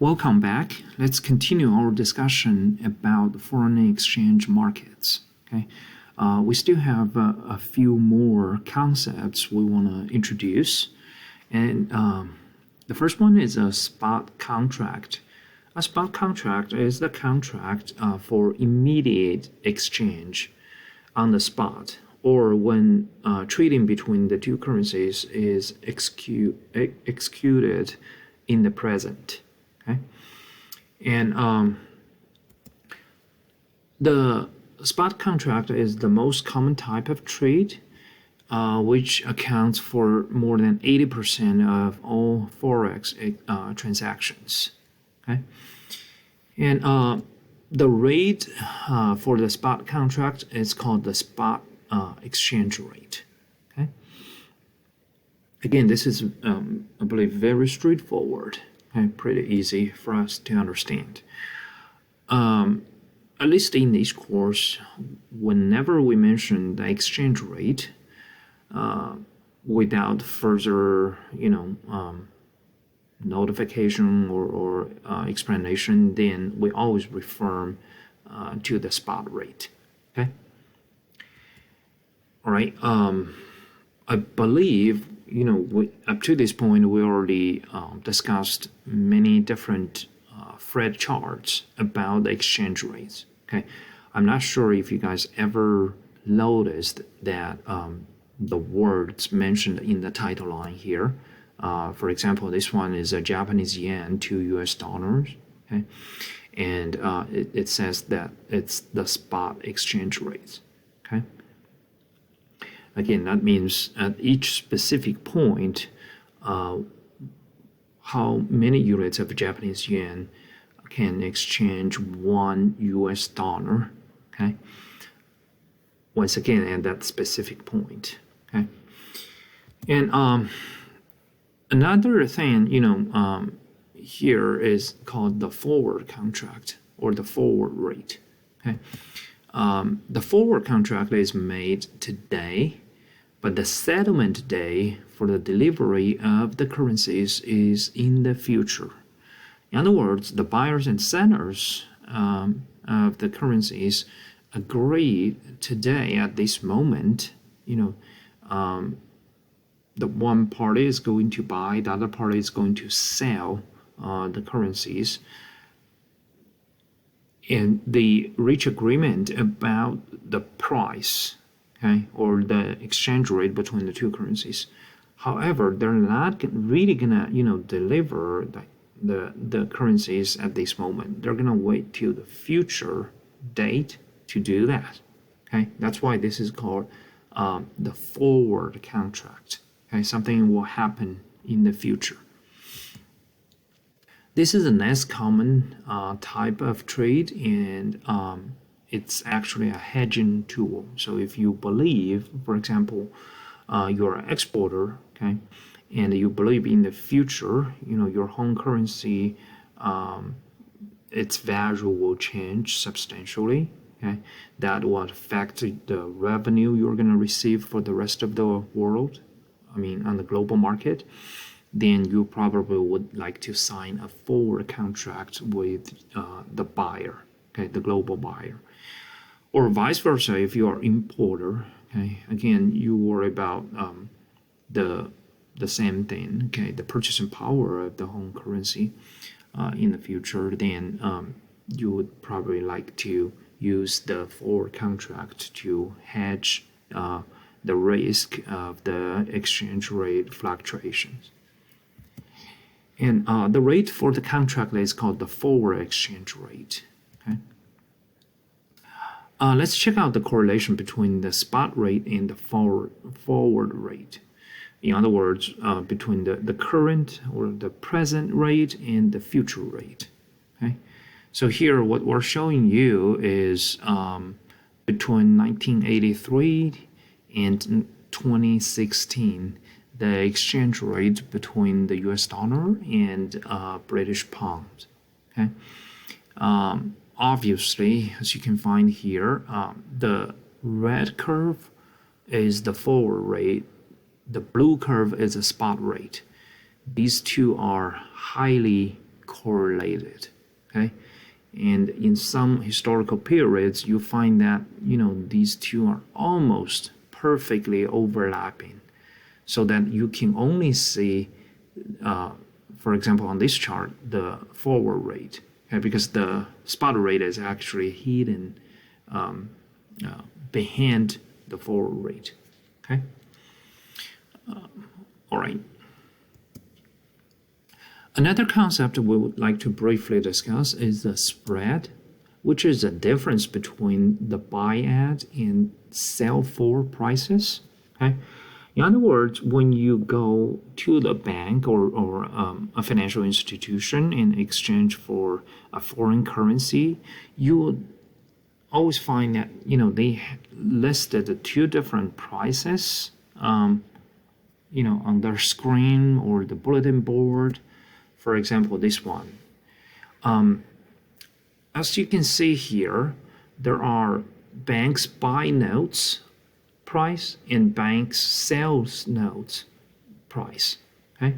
Welcome back. Let's continue our discussion about foreign exchange markets. Okay, we still have a few more concepts we want to introduce, and the first one is a spot contract. A spot contract is the contract for immediate exchange on the spot, or when trading between the two currencies is executed in the present. Okay, and the spot contract is the most common type of trade, which accounts for more than 80% of all forex transactions. Okay, and the rate for the spot contract is called the spot exchange rate. Okay, again, this is I believe very straightforward. Okay, pretty easy for us to understand. At least in this course, whenever we mention the exchange rate, without further, notification or explanation, then we always refer to the spot rate. Okay. All right. I believe up to this point we already discussed many different Fred charts about the exchange rates. Okay, I'm not sure if you guys ever noticed that the words mentioned in the title line here. For example, this one is a Japanese yen to US dollars. Okay, and it says that it's the spot exchange rate. Okay. Again, that means at each specific point, how many units of Japanese yen can exchange one US dollar. Okay. Once again, at that specific point. Okay. And another thing, here is called the forward contract or the forward rate. Okay. The forward contract is made today, but the settlement day for the delivery of the currencies is in the future. In other words, the buyers and sellers of the currencies agree today at this moment, the one party is going to buy, the other party is going to sell the currencies. And they reach agreement about the price, okay, or the exchange rate between the two currencies. However, they're not really gonna, deliver the currencies at this moment. They're gonna wait till the future date to do that. Okay, that's why this is called the forward contract. Okay, something will happen in the future. This is the next common type of trade, and it's actually a hedging tool. So if you believe, for example, you're an exporter, okay, and you believe in the future, your home currency, its value will change substantially. Okay, that will affect the revenue you're going to receive for the rest of the world. I mean, on the global market. Then you probably would like to sign a forward contract with the buyer, okay, the global buyer. Or vice versa, if you are importer, okay, again, you worry about the same thing, okay, the purchasing power of the home currency in the future, then you would probably like to use the forward contract to hedge the risk of the exchange rate fluctuations. And the rate for the contract is called the forward exchange rate. Okay. Let's check out the correlation between the spot rate and the forward rate. In other words, between the current or the present rate and the future rate. Okay. So here, what we're showing you is between 1983 and 2016. The exchange rate between the US dollar and British pound. Okay. Obviously, as you can find here, the red curve is the forward rate. The blue curve is a spot rate. These two are highly correlated. Okay, and in some historical periods, you find that these two are almost perfectly overlapping, so that you can only see, for example, on this chart, the forward rate, okay, because the spot rate is actually hidden behind the forward rate. Okay. All right. Another concept we would like to briefly discuss is the spread, which is the difference between the buy at and sell for prices. Okay. In other words, when you go to the bank or a financial institution in exchange for a foreign currency, you would always find that they listed two different prices, on their screen or the bulletin board. For example, this one. As you can see here, there are banks buy notes price and banks sales notes price. Okay,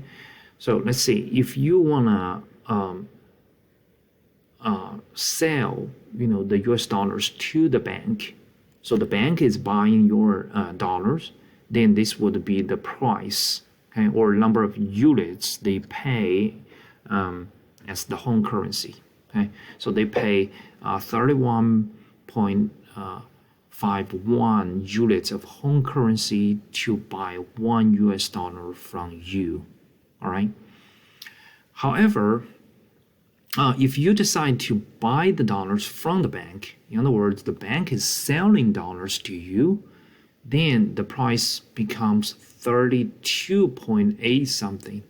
so let's see, if you wanna sell the US dollars to the bank, so the bank is buying your dollars, then this would be the price, okay, or number of units they pay as the home currency. Okay, so they pay 31.51 units of home currency to buy $1 from you. All right. However, if you decide to buy the dollars from the bank, in other words, the bank is selling dollars to you, then the price becomes 32.8 something,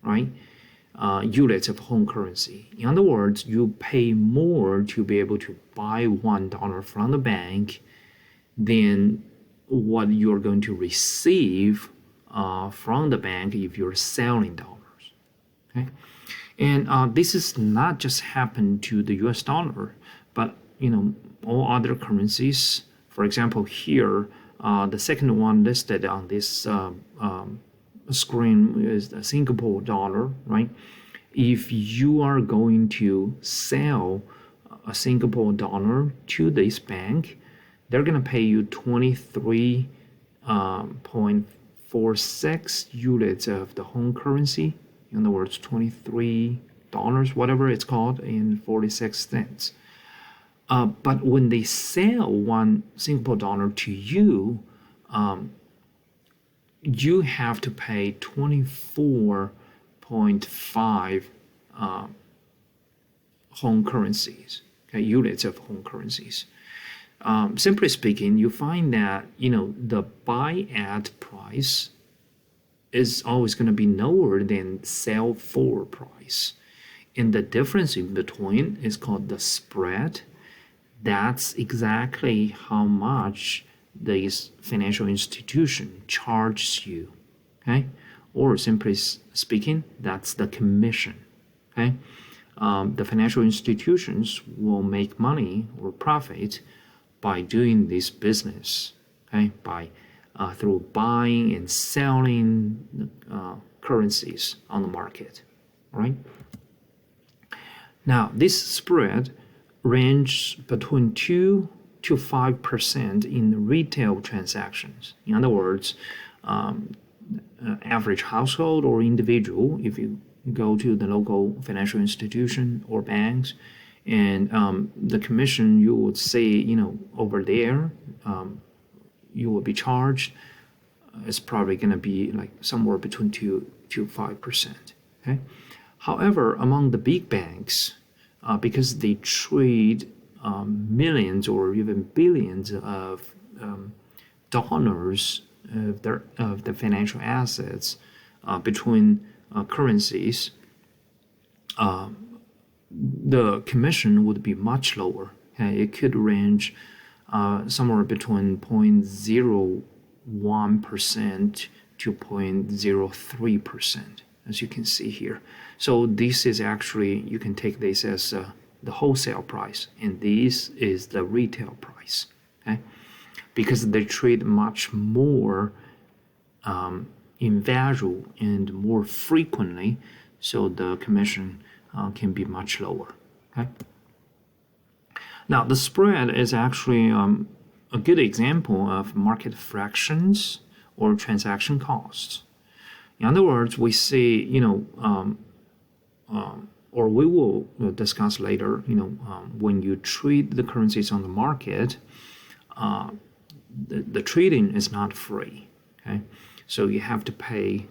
right? Units of home currency. In other words, you pay more to be able to buy $1 from the bank than what you're going to receive from the bank if you're selling dollars. Okay, and this is not just happened to the U.S. dollar, but all other currencies. For example, here the second one listed on this screen is the Singapore dollar, right? If you are going to sell a Singapore dollar to this bank, they're going to pay you 23.46 units of the home currency. In other words, $23, whatever it's called, and 46 cents. But when they sell one Singapore dollar to you, you have to pay 24.5 home currencies, okay, units of home currencies. Simply speaking, you find that the buy at price is always going to be lower than sell for price, and the difference in between is called the spread. That's exactly how much this financial institution charges you, okay? Or simply speaking, that's the commission, okay? The financial institutions will make money or profit by doing this business, okay? By through buying and selling currencies on the market, right? Now, this spread ranges between 2 to 5% in retail transactions. In other words, average household or individual, if you go to the local financial institution or banks, and the commission you would see, over there, you will be charged. It's probably going to be like somewhere between 2 to 5%. Okay. However, among the big banks, because they trade millions or even billions of dollars of the financial assets between currencies, the commission would be much lower. Okay? It could range somewhere between 0.01% to 0.03%, as you can see here. So this is actually, you can take this as the wholesale price, and this is the retail price, okay? Because they trade much more in value and more frequently, so the commission can be much lower. Okay. Now the spread is actually a good example of market fractions or transaction costs. In other words, we see, or we will discuss later, when you trade the currencies on the market, the trading is not free. Okay, so you have to pay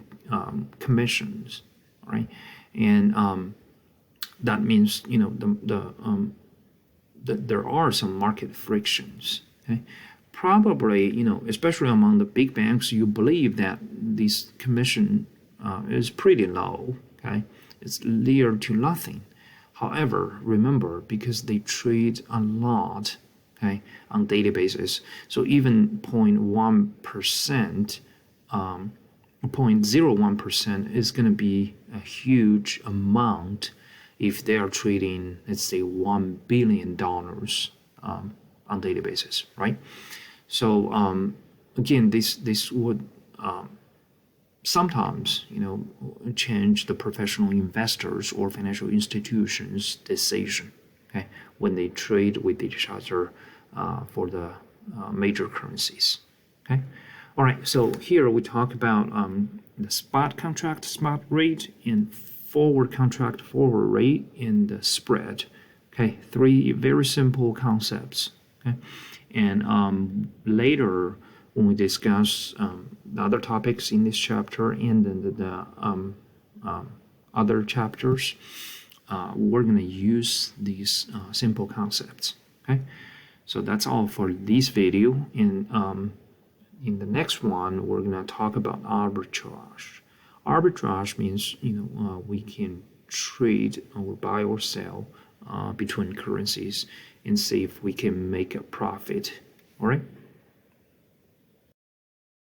commissions, right? And that means there are some market frictions. Okay, probably especially among the big banks, you believe that this commission is pretty low. Okay, it's near to nothing. However, remember, because they trade a lot, okay, on daily basis, so even 0.1%, 0.01% is going to be a huge amount if they are trading, let's say, $1 billion on daily basis, right? So again, this would sometimes change the professional investors or financial institutions' decision, okay, when they trade with each other for the major currencies. Okay, all right. So here we talk about the spot contract spot rate and forward contract forward rate and the spread. Okay, three very simple concepts. Okay, and later when we discuss the other topics in this chapter and then the other chapters, we're going to use these simple concepts. Okay, so that's all for this video. And in the next one, we're going to talk about arbitrage. Arbitrage means we can trade or buy or sell between currencies and see if we can make a profit. All right.